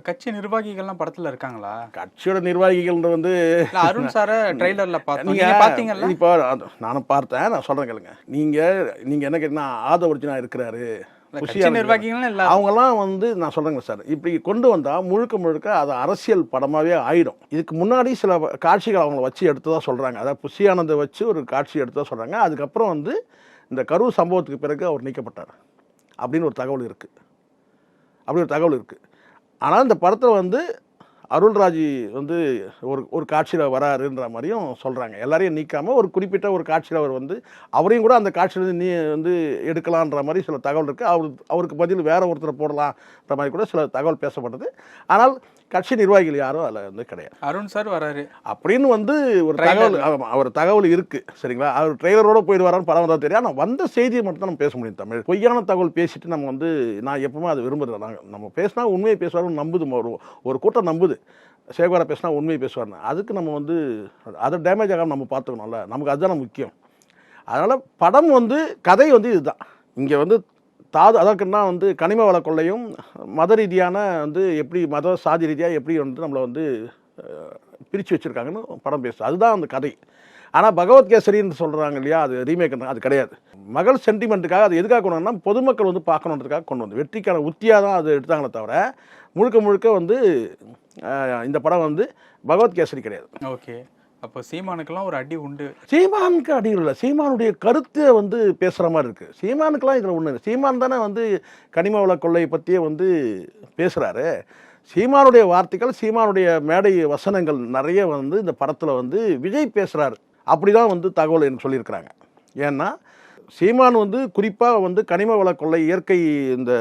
கட்சி நிர்வாகிகள்லாம் படத்துல இருக்காங்களா? கட்சியோட நிர்வாகிகள் வந்து இல்ல அருண் சார ட்ரெய்லர்ல பார்த்தோம். நீங்க நீங்க பாத்தீங்கல்ல? இப்போ நானும் பார்த்தேன். நான் சொல்றேன் கேளுங்க. நீங்க என்ன கேட்டீங்கன்னா ஆதவ ஒரிஜினா இருக்கிறாரு. கட்சி நிர்வாகிகள்லாம் இல்ல. அவங்கெல்லாம் வந்து நான் சொல்றேங்க சார், இப்படி கொண்டு வந்தா முழுக்க அது அரசியல் படமாவே ஆயிடும். இதுக்கு முன்னாடி சில காட்சிகள் அவங்கள வச்சு எடுத்ததா சொல்றாங்க. அதாவது புஷி ஆனந்தை வச்சு ஒரு காட்சி எடுத்ததா சொல்றாங்க. அதுக்கப்புறம் வந்து இந்த கரூர் சம்பவத்துக்கு பிறகு அவர் நீக்கப்பட்டார் அப்படின்னு ஒரு தகவல் இருக்கு. ஆனால் இந்த படத்தில் வந்து அருள்ராஜ் வந்து ஒரு காட்சியில் வராருன்ற மாதிரியும் சொல்கிறாங்க. எல்லாரையும் நீக்காமல் ஒரு குறிப்பிட்ட ஒரு காட்சியில் அவர் வந்து அவரையும் கூட அந்த காட்சியிலேருந்து நீ வந்து எடுக்கலான்ற மாதிரி சில தகவல் இருக்குது. அவருக்கு பதில் வேற ஒருத்தரை போடலான்ற மாதிரி கூட சில தகவல் பேசப்பட்டது. ஆனால் கட்சி நிர்வாகிகள் யாரும் அதில் வந்து கிடையாது. அருண் சார் வராரு அப்படின்னு வந்து ஒரு தகவல் இருக்குது. சரிங்களா? அவர் ட்ரெய்லரோட போயிடுவாரான்னு படம் தான் தெரியும். ஆனால் வந்த செய்தியை மட்டும் தான் நம்ம பேச முடியும். தமிழ் பொய்யான தகவல் பேசிட்டு நம்ம வந்து நான் எப்பவுமே அதை விரும்புகிறேன். நம்ம பேசினா உண்மையை பேசுவாருன்னு நம்புது. ஒரு கூட்டம் நம்புது சேகரா பேசினா உண்மையை பேசுவார்னு. அதுக்கு நம்ம வந்து அதை டேமேஜ் ஆகாமல் நம்ம பார்த்துக்கணும்ல. நமக்கு அதுதான் முக்கியம். அதனால் படம் வந்து கதை வந்து இதுதான். இங்கே வந்து அதற்குன்னா வந்து கனிம வள கொள்ளையும் மத ரீதியான வந்து எப்படி மத சாதி ரீதியாக எப்படி வந்து நம்மளை வந்து பிரித்து வச்சுருக்காங்கன்னு படம் பேசுது. அதுதான் அந்த கதை. ஆனால் பகவத்கேசரின்னு சொல்கிறாங்க இல்லையா, அது ரீமேக், அது கிடையாது. மகள் சென்டிமெண்ட்டுக்காக அது எதுக்காக கொண்டு வந்தால் பொதுமக்கள் வந்து பார்க்கணுன்றதுக்காக கொண்டு வந்து வெற்றிக்கான உத்தியாக தான் அது எடுத்தாங்களே தவிர முழுக்க வந்து இந்த படம் வந்து பகவத்கேசரி கிடையாது. ஓகே, அப்போ சீமானுக்கெல்லாம் ஒரு அடி உண்டு. சீமானுக்கு அடி இல்லை, சீமானுடைய கருத்தை வந்து பேசுகிற மாதிரி இருக்குது. சீமானுக்கெல்லாம் இதில் ஒன்று, சீமான் தானே வந்து கனிம வள கொள்ளையை பற்றியே வந்து பேசுகிறாரு. சீமானுடைய வார்த்தைகள், சீமானுடைய மேடை வசனங்கள் நிறைய வந்து இந்த படத்தில் வந்து விஜய் பேசுகிறாரு. அப்படி தான் வந்து தகவல் எனக்கு சொல்லியிருக்கிறாங்க. ஏன்னா சீமான் வந்து குறிப்பாக வந்து கனிம வள கொள்ளை, இயற்கை இந்த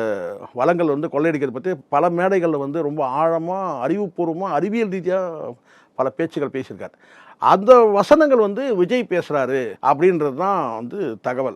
வளங்கள் வந்து கொள்ளையடிக்கிறது பற்றி பல மேடைகளில் வந்து ரொம்ப ஆழமாக அறிவுபூர்வமாக அறிவியல் ரீதியாக பல பேச்சுகள் பேசியிருக்காரு. அந்த வசனங்கள் வந்து விஜய் பேசுகிறாரு அப்படின்றது தான் வந்து தகவல்.